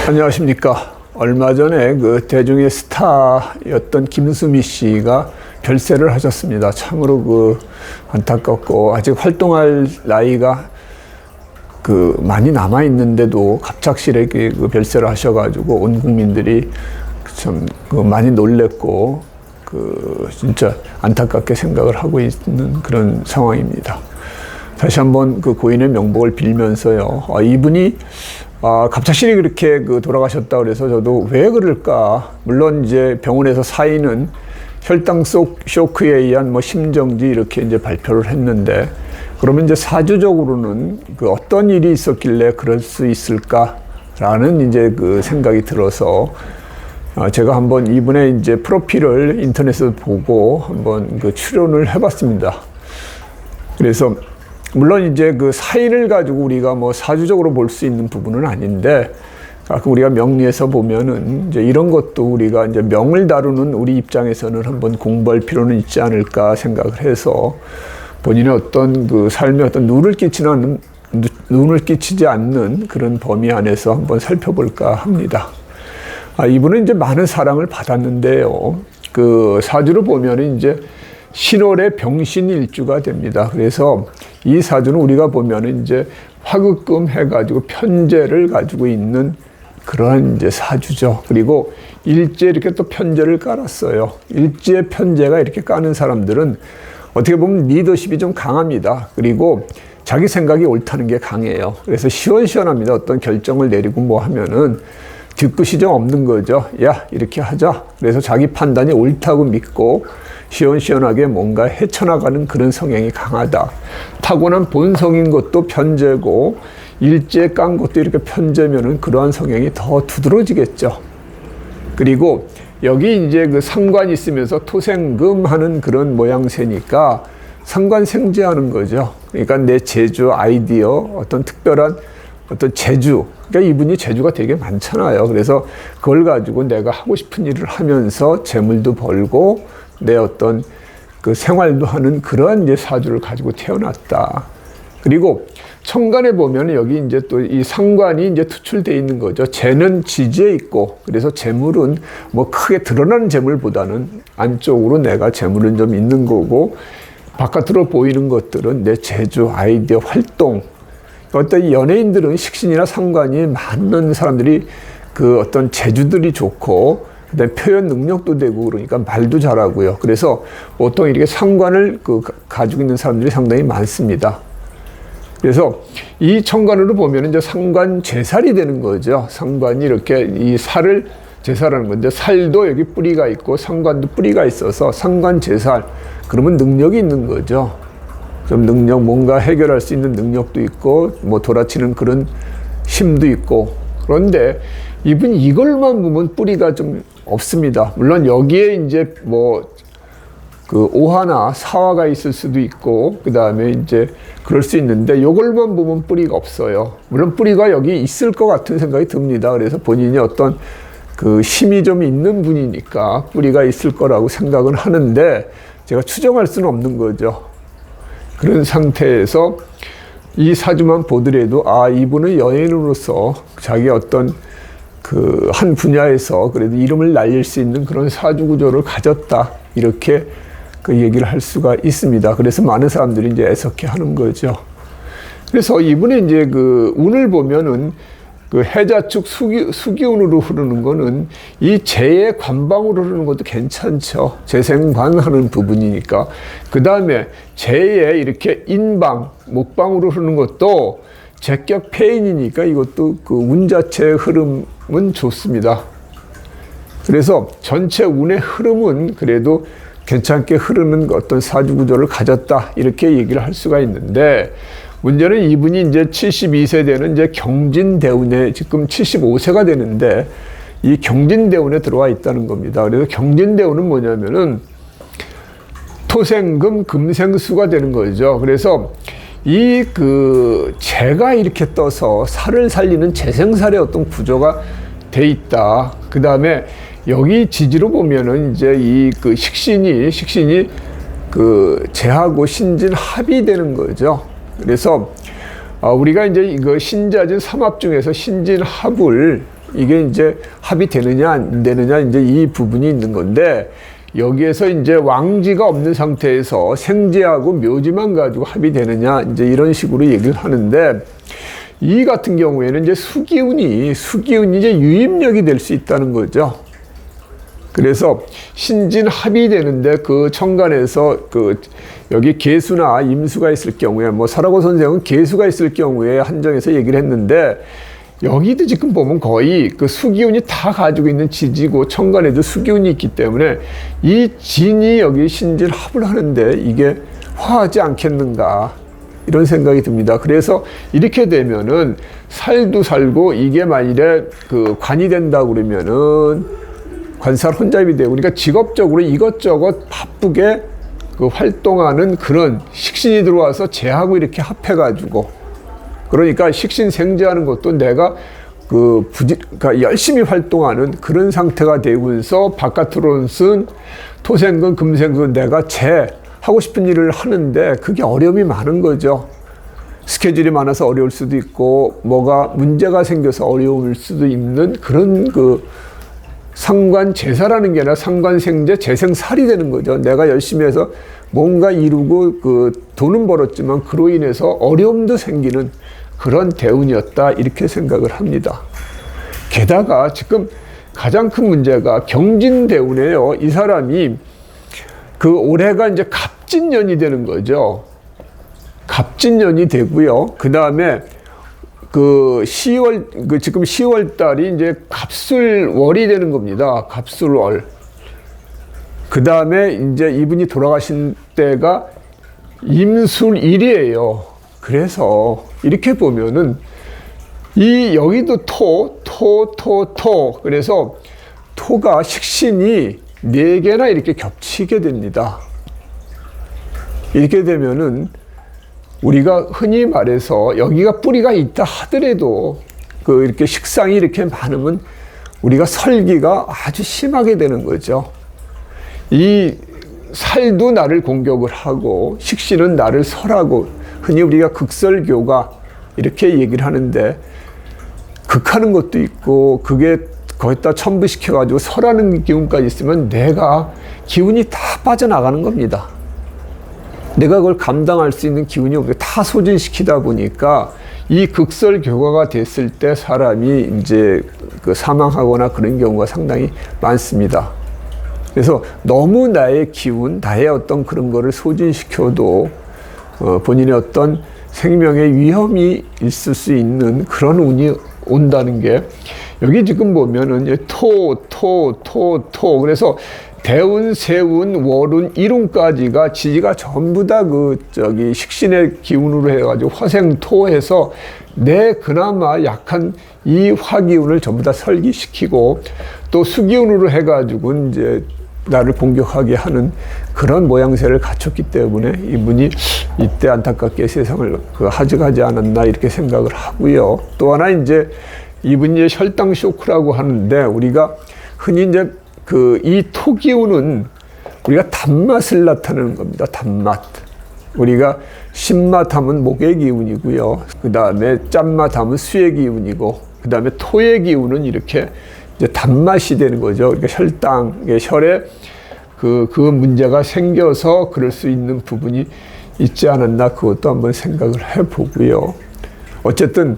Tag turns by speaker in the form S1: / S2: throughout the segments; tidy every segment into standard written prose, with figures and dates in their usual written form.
S1: 안녕하십니까. 얼마 전에 그 대중의 스타였던 김수미 씨가 별세를 하셨습니다. 참으로 그 안타깝고 아직 활동할 나이가 그 많이 남아 있는데도 갑작스레 그 별세를 하셔가지고 온 국민들이 참 그 많이 놀랬고 그 진짜 안타깝게 생각을 하고 있는 그런 상황입니다. 다시 한번 그 고인의 명복을 빌면서요. 이분이 갑작스레 그렇게 그 돌아가셨다 그래서 저도 왜 그럴까? 물론 이제 병원에서 사인은 혈당 쇼크에 의한 뭐 심정지 이렇게 이제 발표를 했는데, 그러면 이제 사주적으로는 그 어떤 일이 있었길래 그럴 수 있을까라는 이제 그 생각이 들어서 제가 한번 이분의 이제 프로필을 인터넷에서 보고 한번 그 추론을 해봤습니다. 그래서 물론 이제 그 사인을 가지고 우리가 뭐 사주적으로 볼 수 있는 부분은 아닌데, 가끔 우리가 명리에서 보면은 이제 이런 것도 우리가 이제 명을 다루는 우리 입장에서는 한번 공부할 필요는 있지 않을까 생각을 해서 본인의 어떤 그 삶에 어떤 눈을 끼치지 않는 그런 범위 안에서 한번 살펴볼까 합니다. 이분은 이제 많은 사랑을 받았는데요. 그 사주를 보면은 이제 신월의 병신일주가 됩니다. 그래서 이 사주는 우리가 보면은 이제 화극금 해가지고 편제를 가지고 있는 그러한 이제 사주죠. 그리고 일지에 이렇게 또 편제를 깔았어요. 일지에 편제가 이렇게 까는 사람들은 어떻게 보면 리더십이 좀 강합니다. 그리고 자기 생각이 옳다는 게 강해요. 그래서 시원시원합니다. 어떤 결정을 내리고 뭐 하면은 뒤끝이 좀 없는 거죠. 야, 이렇게 하자. 그래서 자기 판단이 옳다고 믿고 시원시원하게 뭔가 헤쳐나가는 그런 성향이 강하다. 타고난 본성인 것도 편제고 일지에 깐 것도 이렇게 편제면은 그러한 성향이 더 두드러지겠죠. 그리고 여기 이제 그 상관이 있으면서 토생금 하는 그런 모양새니까 상관생재하는 거죠. 그러니까 내 재주, 아이디어, 어떤 특별한 어떤 재주, 그러니까 이분이 재주가 되게 많잖아요. 그래서 그걸 가지고 내가 하고 싶은 일을 하면서 재물도 벌고 내 어떤 그 생활도 하는 그러한 이제 사주를 가지고 태어났다. 그리고 천간에 보면 여기 이제 또 이 상관이 이제 투출되어 있는 거죠. 재는 지지에 있고, 그래서 재물은 뭐 크게 드러나는 재물보다는 안쪽으로 내가 재물은 좀 있는 거고, 바깥으로 보이는 것들은 내 재주, 아이디어, 활동. 어떤 연예인들은 식신이나 상관이 많은 사람들이 그 어떤 재주들이 좋고, 그다음에 표현 능력도 되고 그러니까 말도 잘하고요. 그래서 보통 이렇게 상관을 가지고 있는 사람들이 상당히 많습니다. 그래서 이 천간으로 보면 이제 상관 제살이 되는 거죠. 상관이 이렇게 이 살을 제살하는 건데, 살도 여기 뿌리가 있고 상관도 뿌리가 있어서 상관 제살. 그러면 능력이 있는 거죠. 좀 능력, 뭔가 해결할 수 있는 능력도 있고, 뭐 돌아치는 그런 힘도 있고. 그런데 이분 이걸만 보면 뿌리가 좀 없습니다. 물론 여기에 이제 뭐 그 오화나 사화가 있을 수도 있고, 그 다음에 이제 그럴 수 있는데, 요걸만 보면 뿌리가 없어요. 물론 뿌리가 여기 있을 것 같은 생각이 듭니다. 그래서 본인이 어떤 그 힘이 좀 있는 분이니까 뿌리가 있을 거라고 생각은 하는데, 제가 추정할 수는 없는 거죠. 그런 상태에서 이 사주만 보더라도 이분은 연예인으로서 자기 어떤 그 한 분야에서 그래도 이름을 날릴 수 있는 그런 사주 구조를 가졌다, 이렇게 그 얘기를 할 수가 있습니다. 그래서 많은 사람들이 이제 애석해 하는 거죠. 그래서 이분의 이제 그 운을 보면은 그 해자축 수기운으로 흐르는 거는 이 재의 관방으로 흐르는 것도 괜찮죠. 재생관 하는 부분이니까. 그 다음에 재의 이렇게 인방, 목방으로 흐르는 것도 제격 폐인이니까 이것도 그 운 자체의 흐름은 좋습니다. 그래서 전체 운의 흐름은 그래도 괜찮게 흐르는 어떤 사주 구조를 가졌다, 이렇게 얘기를 할 수가 있는데, 문제는 이분이 이제 72세 되는 이제 경진대운에 지금 75세가 되는데, 이 경진대운에 들어와 있다는 겁니다. 그래서 경진대운은 뭐냐면은 토생금 금생수가 되는 거죠. 그래서 이 그 재가 이렇게 떠서 살을 살리는 재생살의 어떤 구조가 돼 있다. 그 다음에 여기 지지로 보면은 이제 이 그 식신이 그 재하고 신진 합이 되는 거죠. 그래서 우리가 이제 이거 신자진 삼합 중에서 신진 합을 이게 이제 합이 되느냐 안 되느냐 이제 이 부분이 있는 건데, 여기에서 이제 왕지가 없는 상태에서 생제하고 묘지만 가지고 합이 되느냐 이제 이런 식으로 얘기를 하는데, 이 같은 경우에는 이제 수기운이 이제 유입력이 될 수 있다는 거죠. 그래서 신진 합이 되는데 그 천간에서 그 여기 계수나 임수가 있을 경우에, 뭐 설하고 선생은 계수가 있을 경우에 한정해서 얘기를 했는데, 여기도 지금 보면 거의 그 수기운이 다 가지고 있는 지지고 천간에도 수기운이 있기 때문에 이 진이 여기 신진 합을 하는데 이게 화하지 않겠는가 이런 생각이 듭니다. 그래서 이렇게 되면은 살도 살고 이게 만일에 그 관이 된다 그러면은 관살 혼잡이 되고, 그러니까 직업적으로 이것저것 바쁘게 그 활동하는 그런 식신이 들어와서 쟤하고 이렇게 합해가지고, 그러니까 식신 생제하는 것도 내가 그러니까 열심히 활동하는 그런 상태가 되면서 바깥으로는 쓴 토생근, 금생근 내가 하고 싶은 일을 하는데 그게 어려움이 많은 거죠. 스케줄이 많아서 어려울 수도 있고, 뭐가 문제가 생겨서 어려울 수도 있는 그런 그 상관제사라는 게 아니라 상관생제, 재생살이 되는 거죠. 내가 열심히 해서 뭔가 이루고 그 돈은 벌었지만 그로 인해서 어려움도 생기는 그런 대운이었다 이렇게 생각을 합니다. 게다가 지금 가장 큰 문제가 경진대운이에요. 이 사람이 그 올해가 이제 갑진년이 되는 거죠. 갑진년이 되고요. 그 다음에 그 10월, 그 지금 10월 달이 이제 갑술월이 되는 겁니다. 갑술월. 그 다음에 이제 이분이 돌아가신 때가 임술일이에요. 그래서 이렇게 보면은 여기도 토. 그래서 토가 식신이 4개나 이렇게 겹치게 됩니다. 이렇게 되면은 우리가 흔히 말해서 여기가 뿌리가 있다 하더라도 그 이렇게 식상이 이렇게 많으면 우리가 설기가 아주 심하게 되는 거죠. 이 살도 나를 공격을 하고 식신은 나를 설하고, 흔히 우리가 극설교가 이렇게 얘기를 하는데, 극하는 것도 있고 그게 거기다 첨부시켜가지고 설하는 기운까지 있으면 내가 기운이 다 빠져나가는 겁니다. 내가 그걸 감당할 수 있는 기운이 없고 다 소진시키다 보니까 이 극설교가가 됐을 때 사람이 이제 그 사망하거나 그런 경우가 상당히 많습니다. 그래서 너무 나의 기운, 나의 어떤 그런 거를 소진시켜도 본인의 어떤 생명의 위험이 있을 수 있는 그런 운이 온다는 게, 여기 지금 보면은 토. 그래서 대운, 세운, 월운, 일운까지가 지지가 전부 다 식신의 기운으로 해가지고 화생토해서 내 그나마 약한 이 화기운을 전부 다 설기시키고, 또 수기운으로 해가지고 이제 나를 공격하게 하는 그런 모양새를 갖췄기 때문에 이분이 이때 안타깝게 세상을 하직하지 않았나 이렇게 생각을 하고요. 또 하나 이제 이분이 혈당 쇼크라고 하는데, 우리가 흔히 이제 이 토기운은 우리가 단맛을 나타내는 겁니다. 단맛. 우리가 신맛 하면 목의 기운이고요. 그 다음에 짠맛 하면 수의 기운이고, 그 다음에 토의 기운은 이렇게 이제 단맛이 되는 거죠. 그러니까 혈당의 혈에 그 문제가 생겨서 그럴 수 있는 부분이 있지 않았나, 그것도 한번 생각을 해보고요. 어쨌든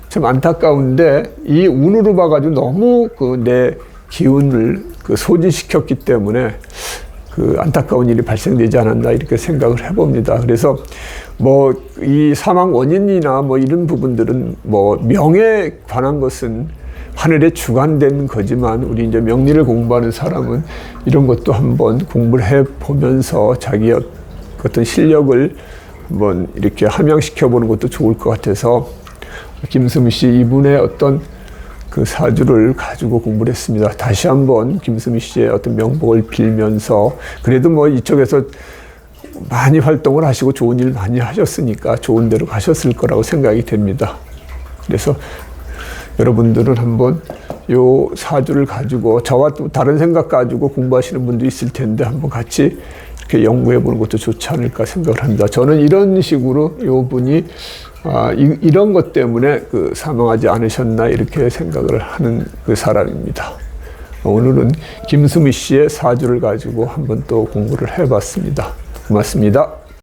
S1: 참 안타까운데 이 운으로 봐가지고 너무 내 기운을 소진시켰기 때문에 안타까운 일이 발생되지 않았나 이렇게 생각을 해봅니다. 그래서 뭐 이 사망 원인이나 뭐 이런 부분들은 뭐 명에 관한 것은 하늘에 주관된 거지만, 우리 이제 명리를 공부하는 사람은 이런 것도 한번 공부를 해 보면서 자기의 어떤 실력을 한번 이렇게 함양시켜 보는 것도 좋을 것 같아서 김수미 씨 이분의 어떤 사주를 가지고 공부를 했습니다. 다시 한번 김수미 씨의 어떤 명복을 빌면서, 그래도 뭐 이쪽에서 많이 활동을 하시고 좋은 일 많이 하셨으니까 좋은 데로 가셨을 거라고 생각이 됩니다. 그래서 여러분들은 한번 요 사주를 가지고 저와 또 다른 생각 가지고 공부하시는 분도 있을 텐데 한번 같이 이렇게 연구해 보는 것도 좋지 않을까 생각을 합니다. 저는 이런 식으로 요 분이 이런 것 때문에 사망하지 않으셨나 이렇게 생각을 하는 사람입니다. 오늘은 김수미 씨의 사주를 가지고 한번 또 공부를 해봤습니다. 고맙습니다.